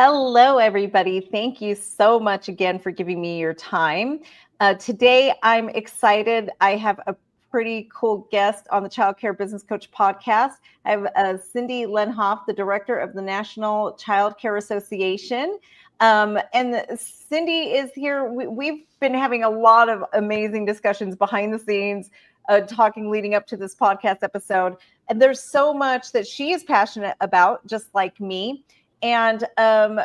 Hello, everybody. Thank you so much again for giving me your time. Today, I'm excited. I have a pretty cool guest on the Childcare Business Coach podcast. I have Cindy Lenhoff, the director of the National Childcare Association. And Cindy is here. We've been having a lot of amazing discussions behind the scenes, talking leading up to this podcast episode. And there's so much that she is passionate about, just like me. And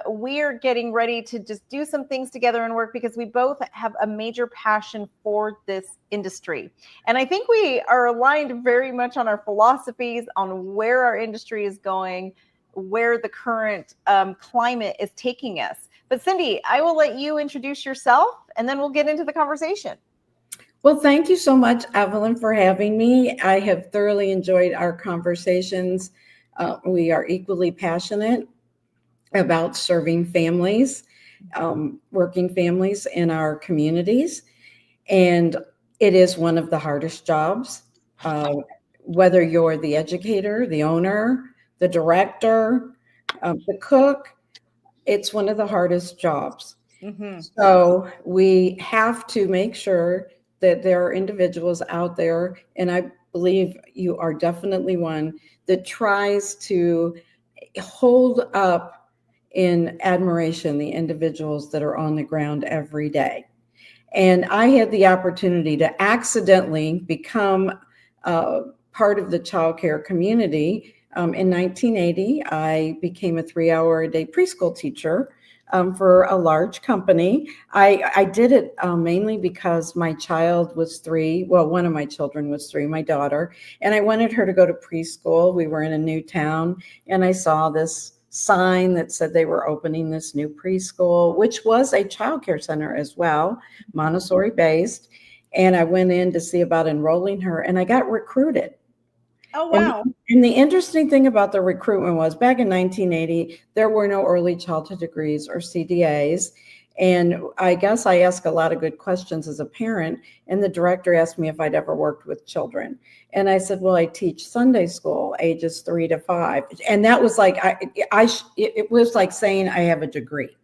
we're getting ready to just do some things together and work because we both have a major passion for this industry. And I think we are aligned very much on our philosophies, on where our industry is going, where the current climate is taking us. But Cindy, I will let you introduce yourself and then we'll get into the conversation. Well, thank you so much, Evelyn, for having me. I have thoroughly enjoyed our conversations. We are equally passionate about serving families, working families in our communities. And it is one of the hardest jobs, whether you're the educator, the owner, the director, the cook, it's one of the hardest jobs. Mm-hmm. So we have to make sure that there are individuals out there, and I believe you are definitely one, that tries to hold up in admiration the individuals that are on the ground every day. And I had the opportunity to accidentally become part of the childcare community. In 1980, I became a 3-hour-a-day preschool teacher for a large company. I did it mainly because my child was 3. Well, one of my children was 3, my daughter, and I wanted her to go to preschool. We were in a new town, and I saw this sign that said they were opening this new preschool, which was a childcare center as well, Montessori based. And I went in to see about enrolling her, and I got recruited. Oh, wow. And the interesting thing about the recruitment was back in 1980, there were no early childhood degrees or CDAs. And I guess I asked a lot of good questions as a parent, and the director asked me if I'd ever worked with children. And I said, well, I teach Sunday school ages 3 to 5. And that was like, it was like saying I have a degree,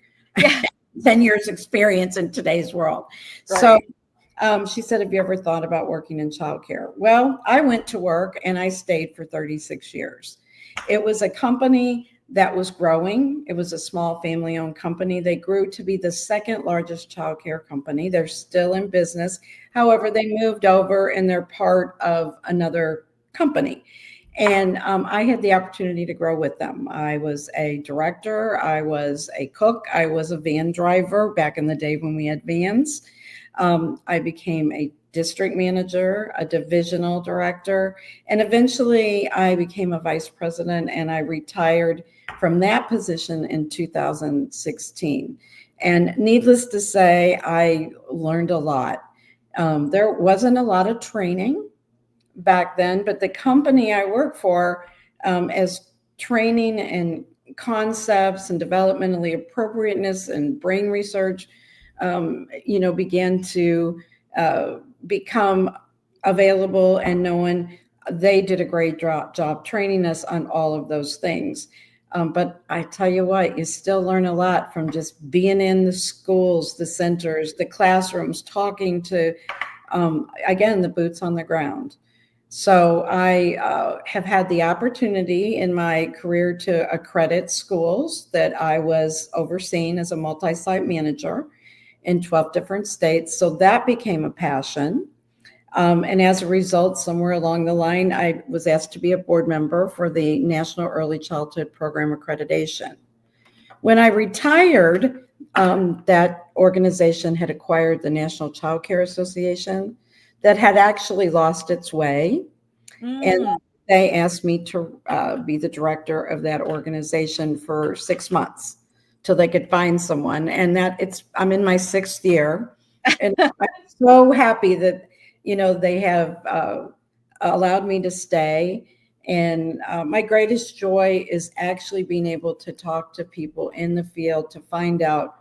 10 years experience in today's world. Right. So she said, have you ever thought about working in childcare? Well, I went to work and I stayed for 36 years. It was a company that was growing. It was a small family-owned company. They grew to be the second largest childcare company. They're still in business. However, they moved over and they're part of another company. And I had the opportunity to grow with them. I was a director. I was a cook. I was a van driver back in the day when we had vans. I became a district manager, a divisional director, and eventually I became a vice president, and I retired from that position in 2016. And needless to say, I learned a lot. There wasn't a lot of training back then, but the company I worked for, as training and concepts and developmentally appropriateness and brain research, began to become available and known. They did a great job training us on all of those things. But I tell you what, you still learn a lot from just being in the schools, the centers, the classrooms, talking to, again, the boots on the ground. So I have had the opportunity in my career to accredit schools that I was overseeing as a multi-site manager in 12 different states. So that became a passion. And as a result, somewhere along the line, I was asked to be a board member for the National Early Childhood Program Accreditation. When I retired, that organization had acquired the National Childcare Association that had actually lost its way. And they asked me to be the director of that organization for 6 months till they could find someone. And I'm in my 6th year. And I'm so happy that they have allowed me to stay. And my greatest joy is actually being able to talk to people in the field to find out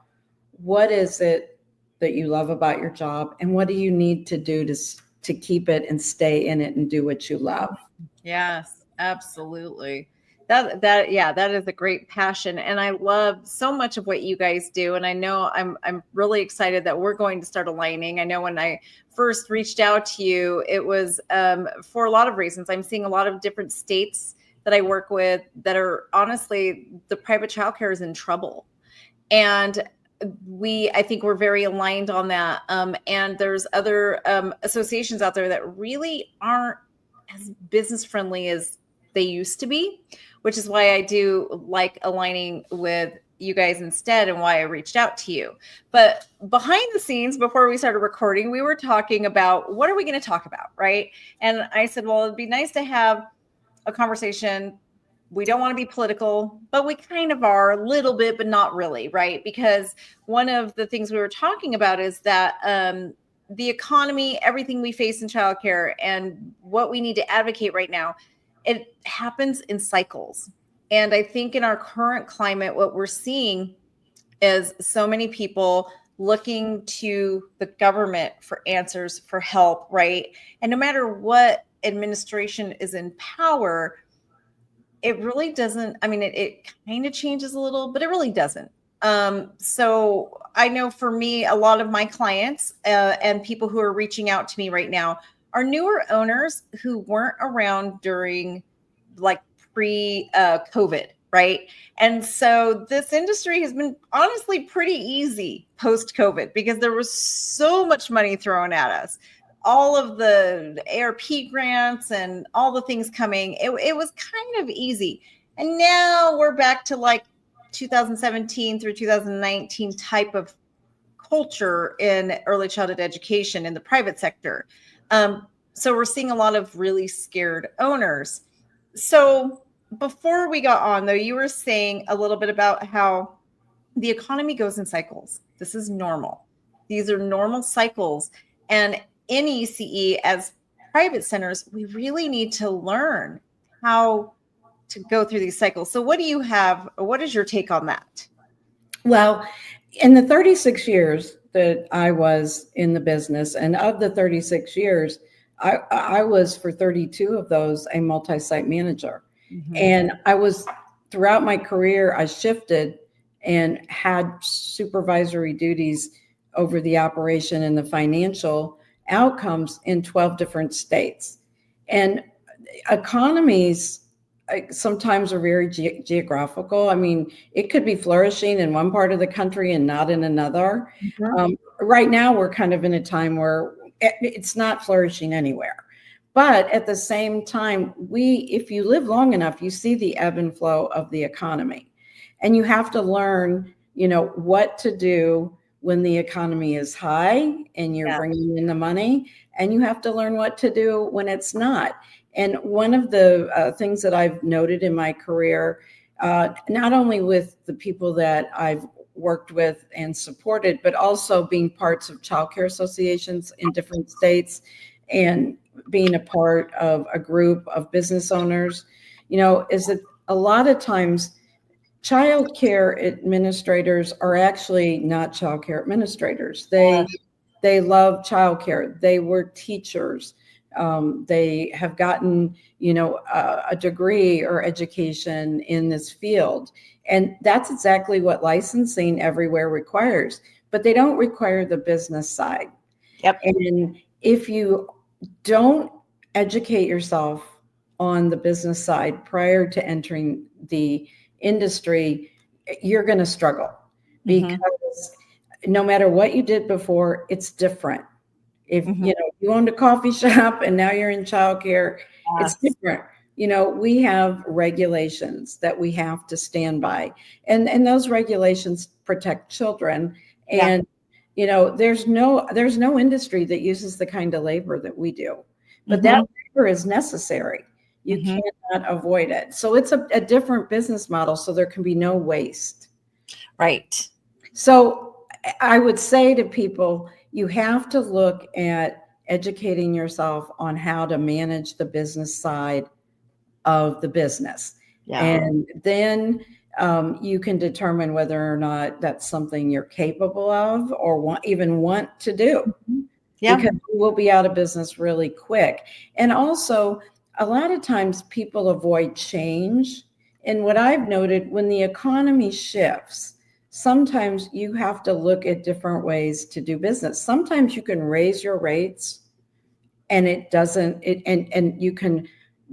what is it that you love about your job and what do you need to do to keep it and stay in it and do what you love. Yes, absolutely. That is a great passion. And I love so much of what you guys do. And I know I'm really excited that we're going to start aligning. I know when I first reached out to you, it was for a lot of reasons. I'm seeing a lot of different states that I work with that are honestly, the private childcare is in trouble. And I think we're very aligned on that. And there's other associations out there that really aren't as business friendly as they used to be, which is why I do like aligning with you guys instead and why I reached out to you. But behind the scenes, before we started recording, we were talking about what are we going to talk about, right? And I said, well, it'd be nice to have a conversation. We don't want to be political, but we kind of are a little bit, but not really, right? Because one of the things we were talking about is that the economy, everything we face in childcare and what we need to advocate right now, it happens in cycles. And I think in our current climate, what we're seeing is so many people looking to the government for answers, for help, right? And no matter what administration is in power, it really doesn't, I mean, it kind of changes a little, but it really doesn't. So I know for me, a lot of my clients and people who are reaching out to me right now are newer owners who weren't around during like pre-COVID, right? And so this industry has been honestly pretty easy post-COVID because there was so much money thrown at us. All of the ARP grants and all the things coming, it was kind of easy. And now we're back to like 2017 through 2019 type of culture in early childhood education in the private sector. So we're seeing a lot of really scared owners. So before we got on, though, you were saying a little bit about how the economy goes in cycles. This is normal. These are normal cycles. And in ECE, as private centers, we really need to learn how to go through these cycles. So what do you have? What is your take on that? Well, in the 36 years that I was in the business, and of the 36 years, I was for 32 of those a multi-site manager. Mm-hmm. And I was, throughout my career, I shifted and had supervisory duties over the operation and the financial outcomes in 12 different states. And economies sometimes are very geographical. I mean, it could be flourishing in one part of the country and not in another. Mm-hmm. Right now, we're kind of in a time where it's not flourishing anywhere. But at the same time, if you live long enough, you see the ebb and flow of the economy. And you have to learn, what to do when the economy is high and you're bringing in the money, and you have to learn what to do when it's not. And one of the things that I've noted in my career, not only with the people that I've worked with and supported, but also being parts of childcare associations in different states and being a part of a group of business owners, is that a lot of times childcare administrators are actually not childcare administrators. They love childcare. They were teachers. They have gotten, a degree or education in this field. And that's exactly what licensing everywhere requires, but they don't require the business side. Yep. And if you don't educate yourself on the business side prior to entering the industry, you're going to struggle because no matter what you did before, it's different. If you owned a coffee shop and now you're in childcare, it's different. We have regulations that we have to stand by, and those regulations protect children. And there's no industry that uses the kind of labor that we do, but that labor is necessary. You cannot avoid it. So it's a different business model. So there can be no waste. Right. So I would say to people, you have to look at educating yourself on how to manage the business side of the business. Yeah. And then you can determine whether or not that's something you're capable of or even want to do. Yeah. Because you will be out of business really quick. And also, a lot of times people avoid change and what I've noted, when the economy shifts, sometimes you have to look at different ways to do business. Sometimes you can raise your rates and and you can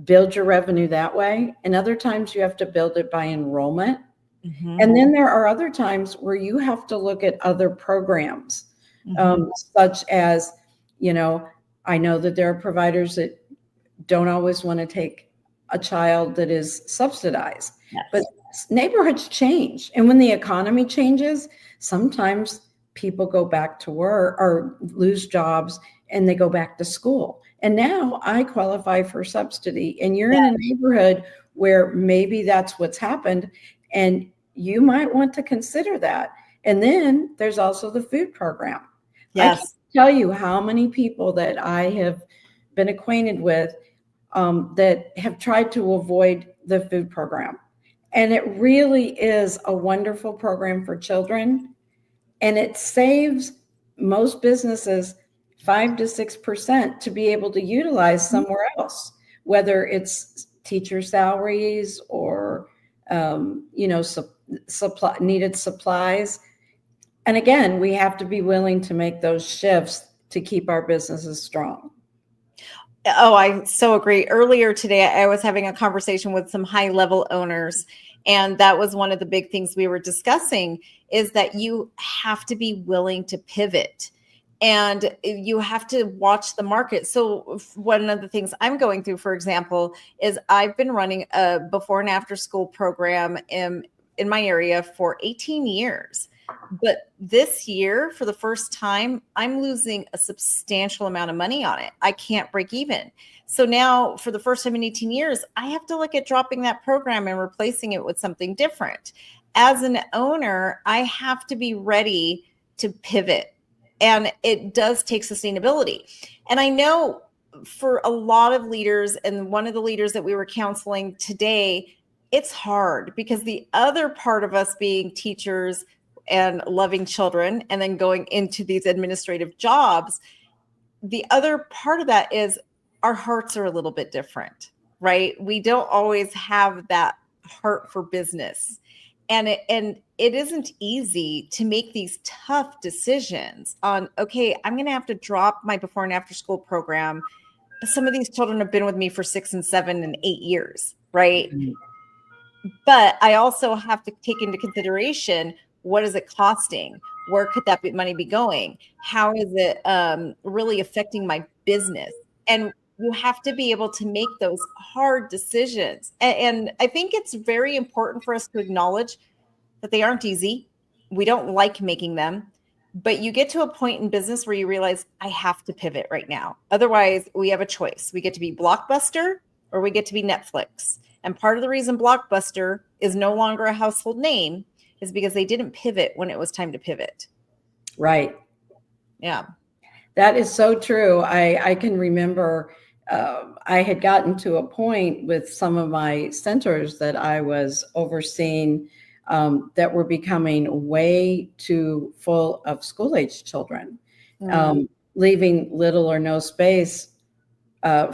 build your revenue that way. And other times you have to build it by enrollment. Mm-hmm. And then there are other times where you have to look at other programs, such as, I know that there are providers that don't always want to take a child that is subsidized. Yes. But neighborhoods change. And when the economy changes, sometimes people go back to work or lose jobs and they go back to school. And now I qualify for subsidy. And you're in a neighborhood where maybe that's what's happened. And you might want to consider that. And then there's also the food program. Yes. I can't tell you how many people that I have been acquainted with that have tried to avoid the food program. And it really is a wonderful program for children. And it saves most businesses 5 to 6% to be able to utilize somewhere else, whether it's teacher salaries or, needed supplies. And again, we have to be willing to make those shifts to keep our businesses strong. Oh, I so agree. Earlier today, I was having a conversation with some high-level owners, and that was one of the big things we were discussing, is that you have to be willing to pivot and you have to watch the market. So one of the things I'm going through, for example, is I've been running a before and after school program in my area for 18 years. But this year, for the first time, I'm losing a substantial amount of money on it. I can't break even. So now, for the first time in 18 years, I have to look at dropping that program and replacing it with something different. As an owner, I have to be ready to pivot. And it does take sustainability. And I know for a lot of leaders, and one of the leaders that we were counseling today, it's hard because the other part of us being teachers and loving children and then going into these administrative jobs, the other part of that is our hearts are a little bit different, right? We don't always have that heart for business. And it isn't easy to make these tough decisions on, okay, I'm going to have to drop my before and after school program. Some of these children have been with me for 6 and 7 and 8 years, right? Mm-hmm. But I also have to take into consideration, what is it costing? Where could that money be going? How is it really affecting my business? And you have to be able to make those hard decisions. And I think it's very important for us to acknowledge that they aren't easy. We don't like making them. But you get to a point in business where you realize, I have to pivot right now. Otherwise, we have a choice. We get to be Blockbuster or we get to be Netflix. And part of the reason Blockbuster is no longer a household name is because they didn't pivot when it was time to pivot. Right. Yeah. That is so true. I can remember I had gotten to a point with some of my centers that I was overseeing that were becoming way too full of school-age children, leaving little or no space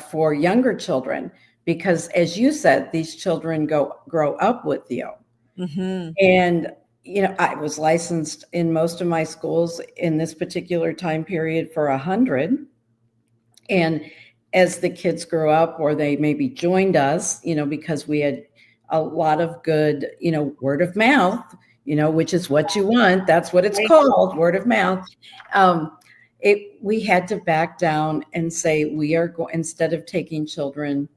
for younger children. Because as you said, these children grow up with you. Mm-hmm. And, I was licensed in most of my schools in this particular time period for 100. And as the kids grew up, or they maybe joined us, because we had a lot of good, word of mouth, which is what you want. That's what it's called, word of mouth. We had to back down and say, instead of taking children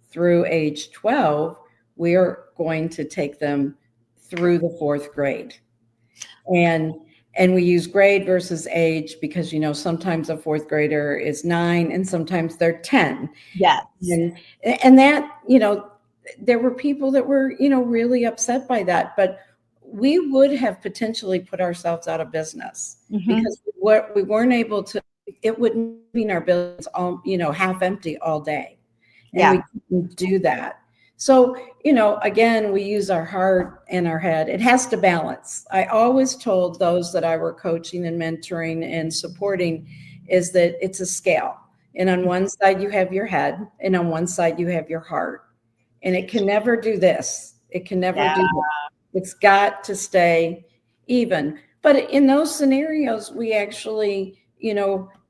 through age 12, we are going to take them through the 4th grade. And we use grade versus age because, sometimes a 4th grader is 9 and sometimes they're 10. Yes. And that, there were people that were, really upset by that, but we would have potentially put ourselves out of business because we weren't able to, it wouldn't mean our buildings all, half empty all day. And we couldn't do that. So, again, we use our heart and our head. It has to balance. I always told those that I were coaching and mentoring and supporting is that it's a scale. And on one side you have your head and on one side you have your heart. And it can never do this. It can never do that. It's got to stay even. But in those scenarios, we actually,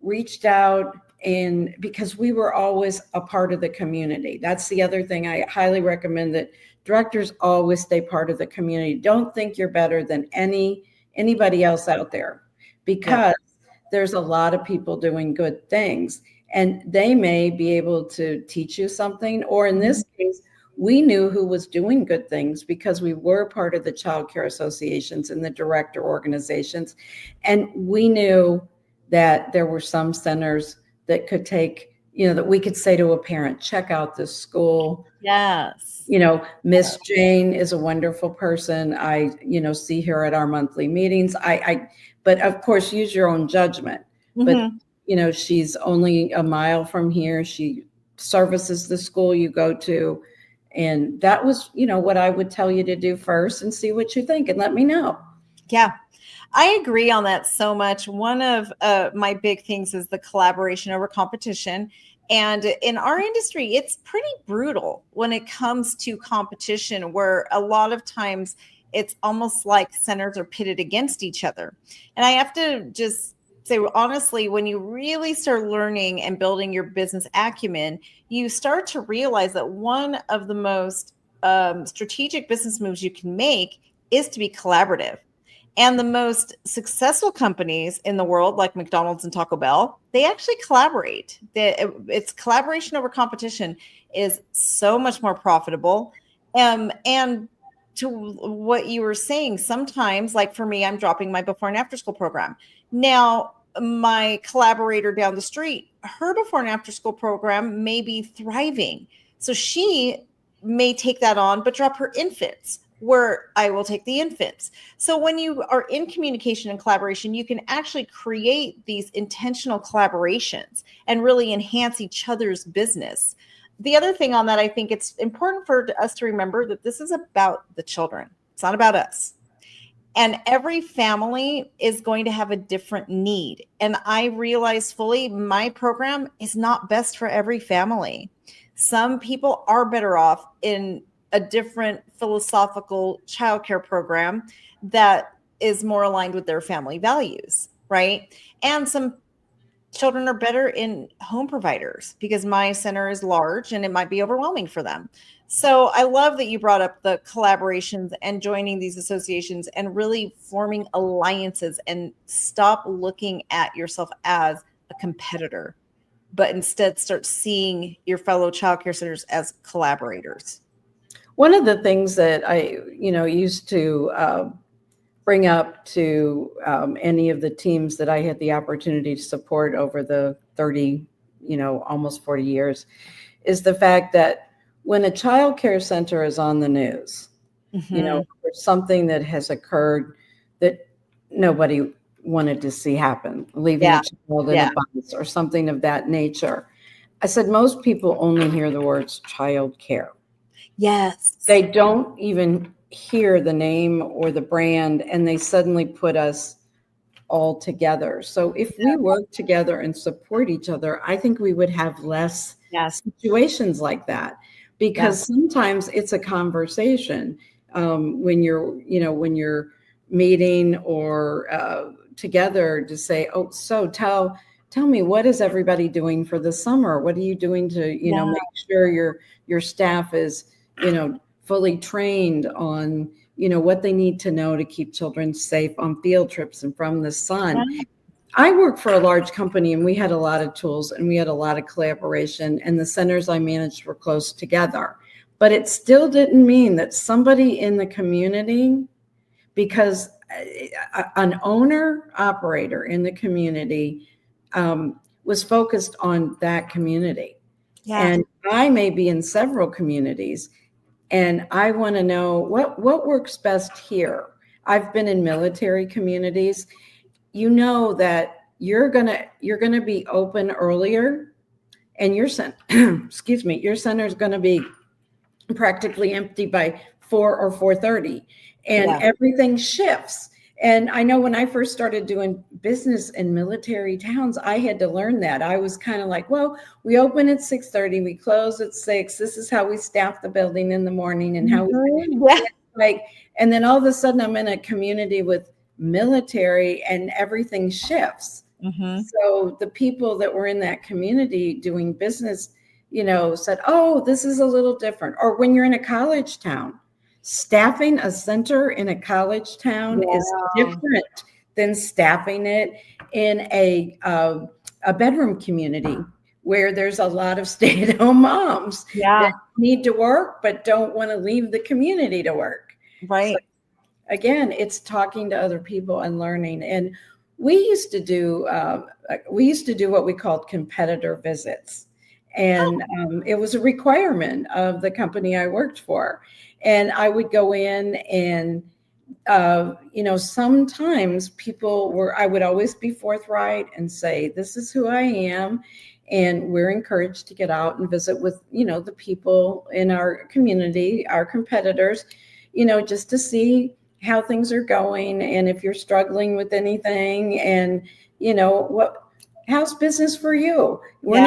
reached out, and because we were always a part of the community. That's the other thing I highly recommend, that directors always stay part of the community. Don't think you're better than anybody else out there, because there's a lot of people doing good things, and they may be able to teach you something. Or in this case, we knew who was doing good things because we were part of the child care associations and the director organizations. And we knew that there were some centers that could take, that we could say to a parent, check out this school. Yes. Miss Jane is a wonderful person. I, see her at our monthly meetings. But of course, use your own judgment. Mm-hmm. But, she's only a mile from here. She services the school you go to. And that was, what I would tell you to do first, and see what you think and let me know. Yeah, I agree on that so much. One of my big things is the collaboration over competition. And in our industry, it's pretty brutal when it comes to competition, where a lot of times it's almost like centers are pitted against each other. And I have to just say, honestly, when you really start learning and building your business acumen, you start to realize that one of the most strategic business moves you can make is to be collaborative. And the most successful companies in the world, like McDonald's and Taco Bell, they actually collaborate. It's collaboration over competition is so much more profitable. And to what you were saying, sometimes, like for me, I'm dropping my before and after school program. Now, my collaborator down the street, her before and after school program may be thriving. So she may take that on, but drop her infants, where I will take the infants. So when you are in communication and collaboration, you can actually create these intentional collaborations and really enhance each other's business. The other thing on that, I think it's important for us to remember that this is about the children. It's not about us. And every family is going to have a different need. And I realize fully my program is not best for every family. Some people are better off in a different philosophical childcare program that is more aligned with their family values, right? And some children are better in home providers, because my center is large and it might be overwhelming for them. So I love that you brought up the collaborations and joining these associations and really forming alliances, and stop looking at yourself as a competitor, but instead start seeing your fellow childcare centers as collaborators. One of the things that I, used to bring up to any of the teams that I had the opportunity to support over the 30, almost 40 years, is the fact that when a child care center is on the news, or something that has occurred that nobody wanted to see happen, leaving a child in a bus or something of that nature, I said, most people only hear the words child care. Yes. They don't even hear the name or the brand, and they suddenly put us all together. So if we work together and support each other, I think we would have less situations like that, because sometimes it's a conversation when you're meeting or together to say, oh, so tell me, what is everybody doing for the summer? What are you doing to, make sure your staff is, fully trained on, what they need to know to keep children safe on field trips and from the sun. Yeah. I worked for a large company, and we had a lot of tools and we had a lot of collaboration, and the centers I managed were close together. But it still didn't mean that somebody in the community, because an owner operator in the community was focused on that community. Yeah. And I may be in several communities, and I want to know what works best here. I've been in military communities. That you're gonna be open earlier, and your center is going to be practically empty by 4 or 4:30, and everything shifts. And I know when I first started doing business in military towns, I had to learn that. I was kind of like, well, we open at 6:30, we close at 6. This is how we staff the building in the morning and how Yeah. like, and then all of a sudden I'm in a community with military and everything shifts. Mm-hmm. So the people that were in that community doing business, said, oh, this is a little different. Or when you're in a college town, staffing a center in a college town is different than staffing it in a bedroom community where there's a lot of stay-at-home moms that need to work but don't want to leave the community to work. Right. So, again, it's talking to other people and learning. And we used to do what we called competitor visits. And it was a requirement of the company I worked for. And I would go in and, sometimes I would always be forthright and say, this is who I am. And we're encouraged to get out and visit with, the people in our community, our competitors, just to see how things are going. And if you're struggling with anything and, how's business for you? We're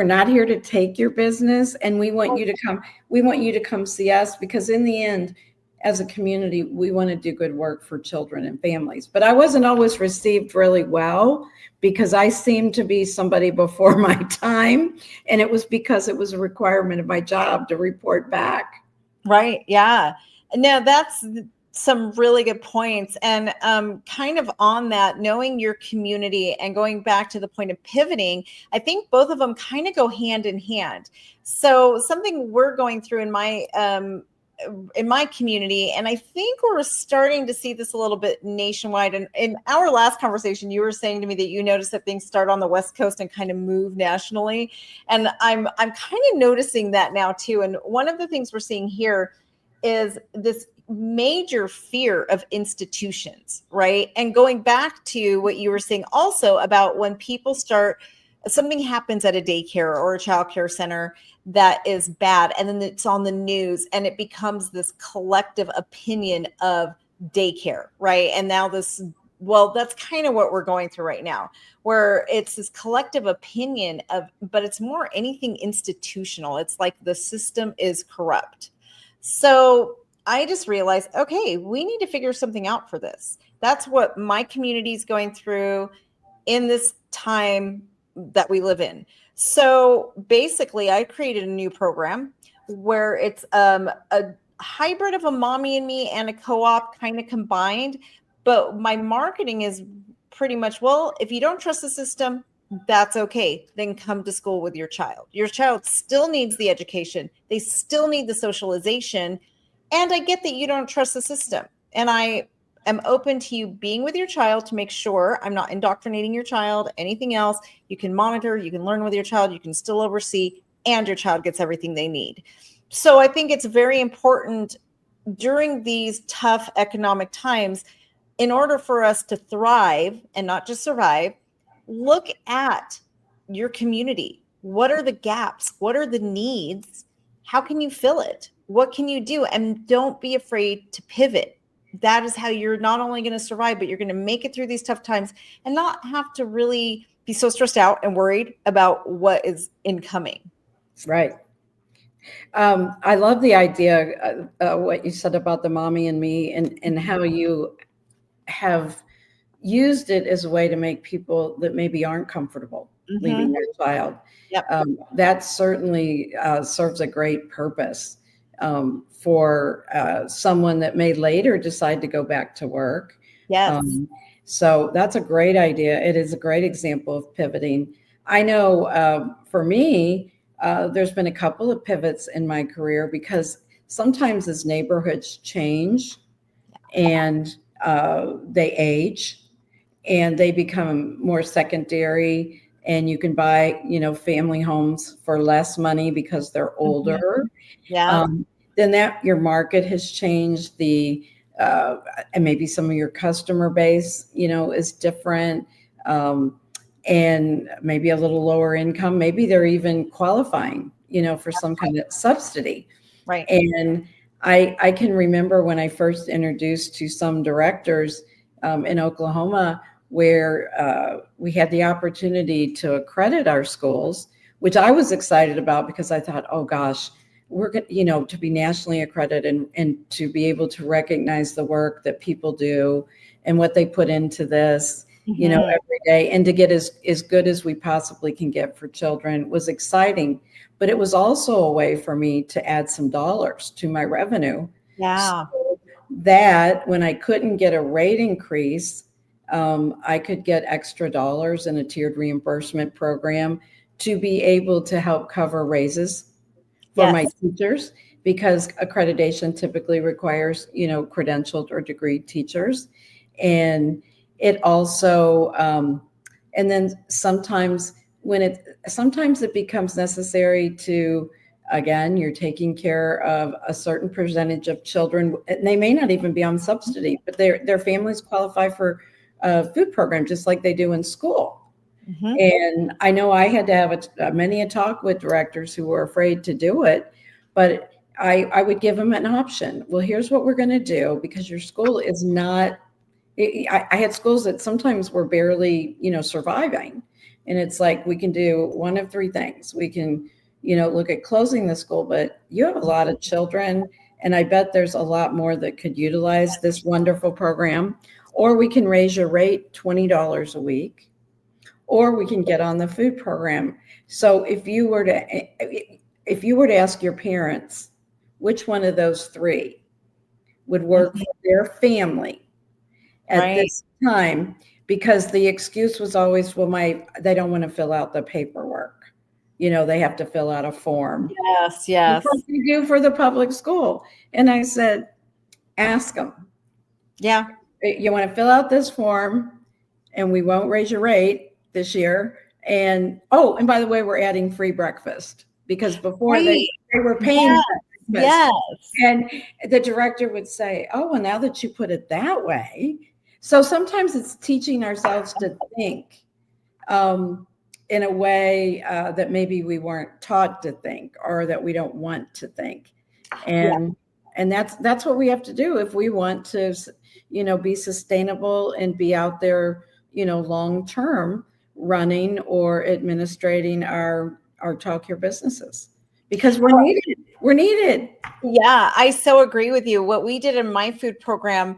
not here to take your business, and we want you to come see us, because in the end, as a community, we want to do good work for children and families. But I wasn't always received really well because I seemed to be somebody before my time, and it was because it was a requirement of my job to report back. Right. Yeah. No, that's some really good points. And kind of on that, knowing your community and going back to the point of pivoting, I think both of them kind of go hand in hand. So something we're going through in my community, and I think we're starting to see this a little bit nationwide. And in our last conversation, you were saying to me that you noticed that things start on the West Coast and kind of move nationally. And I'm kind of noticing that now too. And one of the things we're seeing here is this major fear of institutions, right? And going back to what you were saying also about when people something happens at a daycare or a childcare center that is bad, and then it's on the news and it becomes this collective opinion of daycare, right? And now that's kind of what we're going through right now, where it's this collective opinion but it's more anything institutional. It's like the system is corrupt. So I just realized, okay, we need to figure something out for this. That's what my community is going through in this time that we live in. So basically, I created a new program where it's a hybrid of a mommy and me and a co-op kind of combined. But my marketing is pretty much, well, if you don't trust the system, that's okay. Then come to school with your child. Your child still needs the education. They still need the socialization. And I get that you don't trust the system. And I am open to you being with your child to make sure I'm not indoctrinating your child, anything else. You can monitor, you can learn with your child, you can still oversee, and your child gets everything they need. So I think it's very important during these tough economic times, in order for us to thrive and not just survive, look at your community. What are the gaps? What are the needs? How can you fill it? What can you do? And don't be afraid to pivot. That is how you're not only going to survive, but you're going to make it through these tough times and not have to really be so stressed out and worried about what is incoming. Right. I love the idea, what you said about the mommy and me, and how you have used it as a way to make people that maybe aren't comfortable leaving their child. Yep. That certainly serves a great purpose for someone that may later decide to go back to work. Yes. So that's a great idea. It is a great example of pivoting. I know for me, there's been a couple of pivots in my career, because sometimes as neighborhoods change and they age and they become more secondary, and you can buy, family homes for less money because they're older. Yeah. Then that your market has changed, and maybe some of your customer base, is different, and maybe a little lower income. Maybe they're even qualifying, for some kind of subsidy. Right. And I can remember when I first introduced to some directors in Oklahoma where we had the opportunity to accredit our schools, which I was excited about because I thought, oh gosh, we're going to be nationally accredited and to be able to recognize the work that people do and what they put into this, every day, and to get as good as we possibly can get for children was exciting. But it was also a way for me to add some dollars to my revenue. Yeah. So that when I couldn't get a rate increase, I could get extra dollars in a tiered reimbursement program to be able to help cover raises for my teachers, because accreditation typically requires, credentialed or degreed teachers. And it also, and then sometimes it becomes necessary to, again, you're taking care of a certain percentage of children, and they may not even be on subsidy, but their families qualify for a food program just like they do in school. Mm-hmm. And I know I had to have many a talk with directors who were afraid to do it, but I would give them an option. Well, here's what we're going to do, because your school is not, I had schools that sometimes were barely, surviving. And it's like, we can do one of three things. We can, look at closing the school, but you have a lot of children, and I bet there's a lot more that could utilize this wonderful program. Or we can raise your rate $20 a week, or we can get on the food program. So if you were to ask your parents which one of those three would work for their family at this time, because the excuse was always, well, they don't want to fill out the paperwork. They have to fill out a form. Yes. That's what you do for the public school. And I said, ask them. Yeah. You want to fill out this form, and we won't raise your rate this year. And and by the way, we're adding free breakfast, because before they were paying for breakfast. And the director would say, oh, well, now that you put it that way. So sometimes it's teaching ourselves to think in a way that maybe we weren't taught to think, or that we don't want to think. And that's what we have to do if we want to, be sustainable and be out there, long term, running or administrating our childcare businesses, because we're needed. Yeah, I so agree with you. What we did in my food program,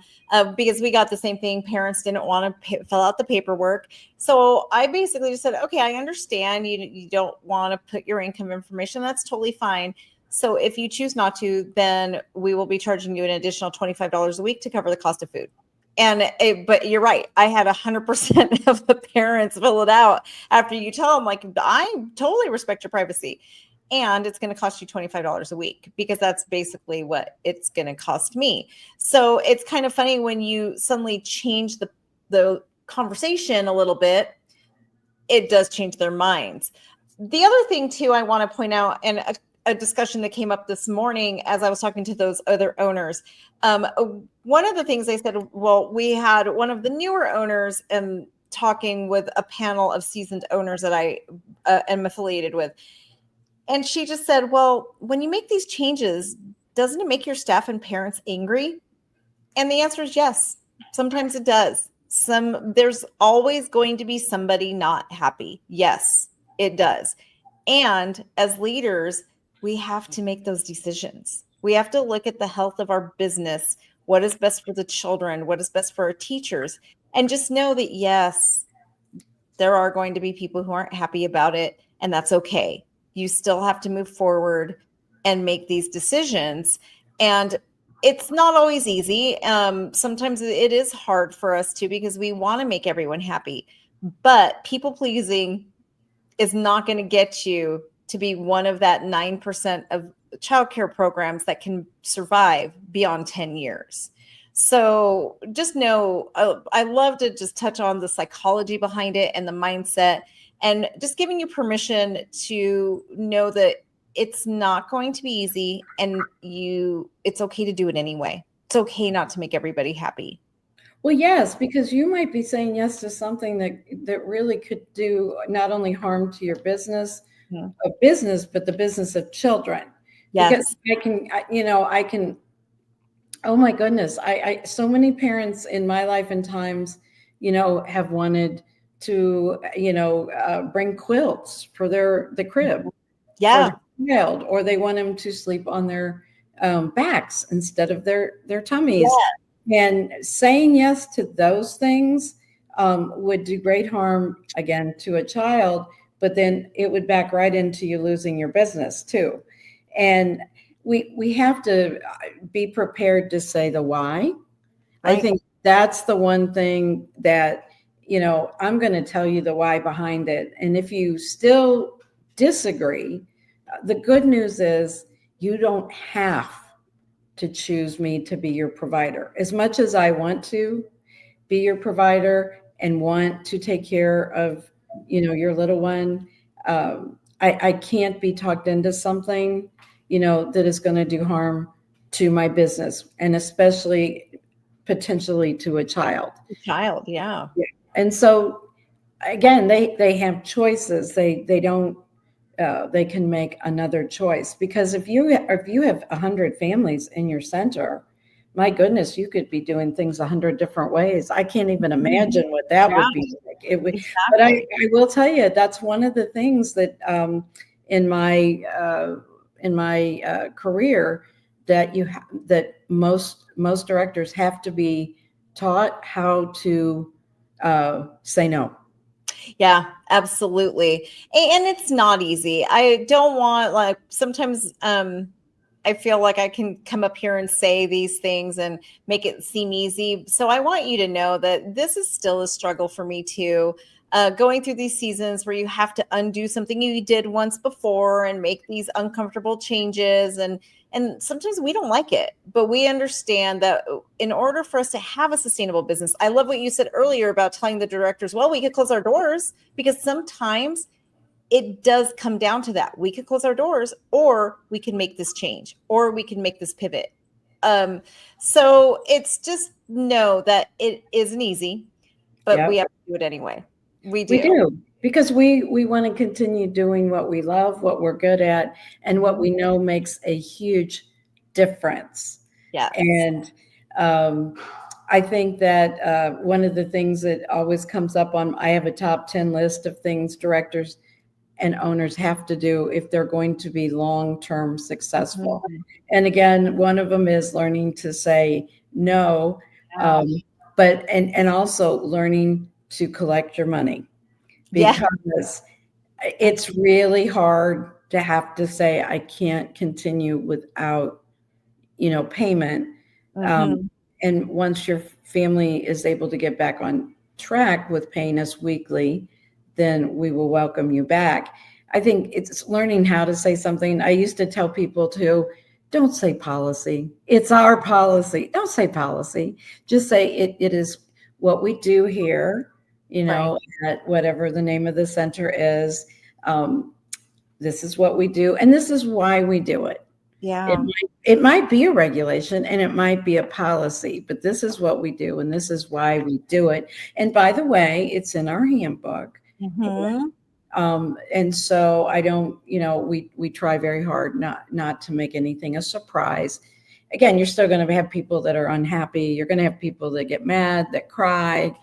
because we got the same thing, parents didn't want to fill out the paperwork. So I basically just said, okay, I understand you don't want to put your income information. That's totally fine. So if you choose not to, then we will be charging you an additional $25 a week to cover the cost of food. But you're right. I had 100% of the parents fill it out after you tell them, like, I totally respect your privacy, and it's going to cost you $25 a week, because that's basically what it's going to cost me. So it's kind of funny when you suddenly change the conversation a little bit, it does change their minds. The other thing too, I want to point out, and a discussion that came up this morning as I was talking to those other owners. One of the things they said, well, we had one of the newer owners talking with a panel of seasoned owners that I am affiliated with. And she just said, well, when you make these changes, doesn't it make your staff and parents angry? And the answer is yes. Sometimes it does. There's always going to be somebody not happy. Yes, it does. And as leaders, we have to make those decisions. We have to look at the health of our business, what is best for the children, what is best for our teachers, and just know that, yes, there are going to be people who aren't happy about it, and that's okay. You still have to move forward and make these decisions. And it's not always easy. Sometimes it is hard for us too, because we want to make everyone happy, but people pleasing is not going to get you to be one of that 9% of childcare programs that can survive beyond 10 years. So just know, I love to just touch on the psychology behind it and the mindset, and just giving you permission to know that it's not going to be easy, and it's okay to do it anyway. It's okay not to make everybody happy. Well, yes, because you might be saying yes to something that really could do not only harm to your business, but the business of children. Yes. Because I can Oh my goodness. So many parents in my life and times, have wanted to, bring quilts for the crib for Yeah. the child, or they want them to sleep on their backs instead of their tummies. Yeah. And saying yes to those things would do great harm again to a child, but then it would back right into you losing your business too. And we have to be prepared to say the why. I Right. think that's the one thing that, I'm going to tell you the why behind it. And if you still disagree, the good news is you don't have to choose me to be your provider. As much as I want to be your provider and want to take care of, your little one, I can't be talked into something, that is going to do harm to my business, and especially potentially to a child. Child. Yeah. Yeah. And so again, they have choices. They don't. They can make another choice, because if you have 100 families in your center, my goodness, you could be doing things 100 different ways. I can't even imagine what that Yeah. would be like. But Exactly. I will tell you, that's one of the things that in my career that that most directors have to be taught how to say no. Yeah, absolutely. And it's not easy. I don't want, like, sometimes I feel like I can come up here and say these things and make it seem easy. So I want you to know that this is still a struggle for me too. Going through these seasons where you have to undo something you did once before and make these uncomfortable changes, and sometimes we don't like it, but we understand that in order for us to have a sustainable business, I love what you said earlier about telling the directors, well, we could close our doors, because sometimes it does come down to that. We could close our doors, or we can make this change, or we can make this pivot. So it's just know that it isn't easy, but we Yep. have to do it anyway. We We do. do, because we want to continue doing what we love, what we're good at, and what we know makes a huge difference. Yes. And um, I think that one of the things that always comes up on, I have a top 10 list of things directors and owners have to do if they're going to be long-term successful. Mhm. And again, one of them is learning to say no, Yeah. but and also learning to collect your money, Yeah. because it's really hard to have to say I can't continue without payment. Mhm. And once your family is able to get back on track with paying us weekly, then we will welcome you back. I think it's learning how to say something. I used to tell people to, don't say policy. It's our policy. Don't say policy. Just say it is what we do here, Right. at whatever the name of the center is. Um, this is what we do, and this is why we do it. It Yeah. might, it might be a regulation and it might be a policy, but this is what we do and this is why we do it. And by the way, it's in our handbook. Mhm. And so I don't, we try very hard not to make anything a surprise. Again, you're still going to have people that are unhappy. You're going to have people that get mad, that cry.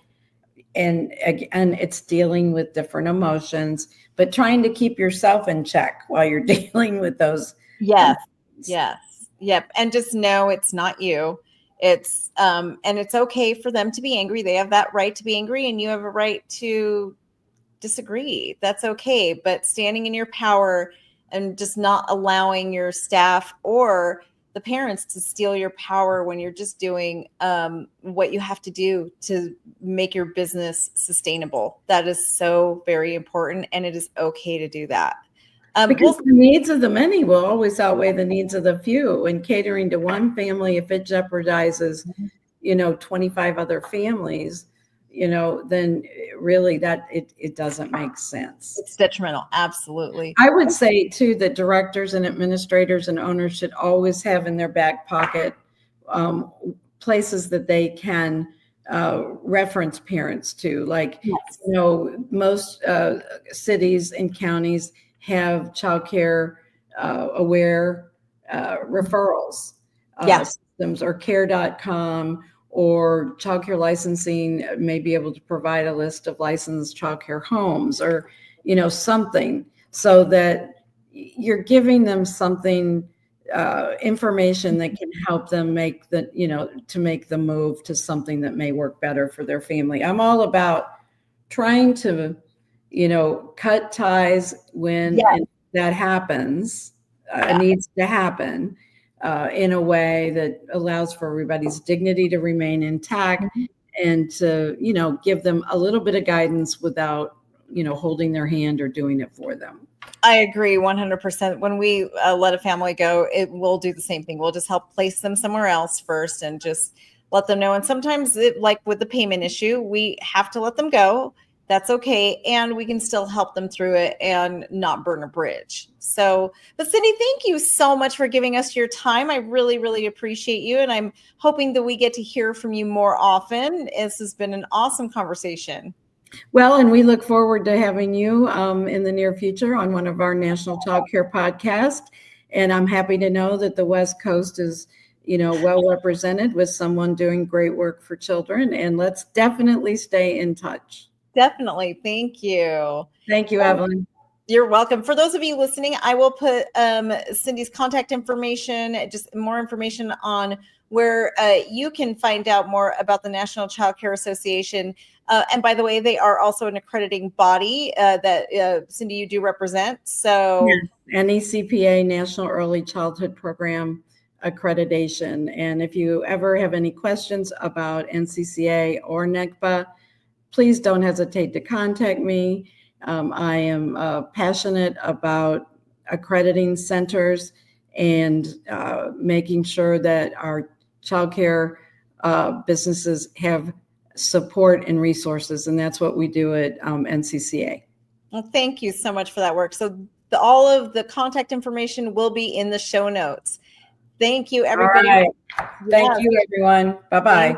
And again, it's dealing with different emotions, but trying to keep yourself in check while you're dealing with those. Yes. Yes. Yep. And just know it's not you. It's and it's okay for them to be angry. They have that right to be angry, and you have a right to disagree. That's okay. But standing in your power and just not allowing your staff or the parents to steal your power when you're just doing what you have to do to make your business sustainable. That is so very important, and it is okay to do that. Because the needs of the many will always outweigh the needs of the few. And catering to one family, if it jeopardizes, 25 other families, then really that it doesn't make sense. It's detrimental. Absolutely. I would say too that directors and administrators and owners should always have in their back pocket places that they can reference parents to. Like, Yes. most cities and counties have childcare aware referrals Yes. systems, or care.com or childcare licensing may be able to provide a list of licensed childcare homes, or, something, so that you're giving them something, information that can help them make to make the move to something that may work better for their family. I'm all about trying to, cut ties when that happens, needs to happen, in a way that allows for everybody's dignity to remain intact, and to, give them a little bit of guidance without, holding their hand or doing it for them. I agree 100%. When we let a family go, it will do the same thing. We'll just help place them somewhere else first and just let them know. And sometimes, like with the payment issue, we have to let them go. That's okay. And we can still help them through it and not burn a bridge. So, but Cindy, thank you so much for giving us your time. I really, really appreciate you. And I'm hoping that we get to hear from you more often. This has been an awesome conversation. Well, and we look forward to having you in the near future on one of our National Childcare podcasts. And I'm happy to know that the West Coast is, well represented with someone doing great work for children. And let's definitely stay in touch. Definitely. Thank you. Thank you, Evelyn. You're welcome. For those of you listening, I will put Cindy's contact information, just more information on where you can find out more about the National Child Care Association. And by the way, they are also an accrediting body that Cindy, you do represent. So yes, NECPA, National Early Childhood Program accreditation. And if you ever have any questions about NCCA or NECPA, please don't hesitate to contact me. I am passionate about accrediting centers and making sure that our childcare businesses have support and resources, and that's what we do at NCCA. Well, thank you so much for that work. So all of the contact information will be in the show notes. Thank you, everybody. All right. Thank you, everyone. Bye-bye.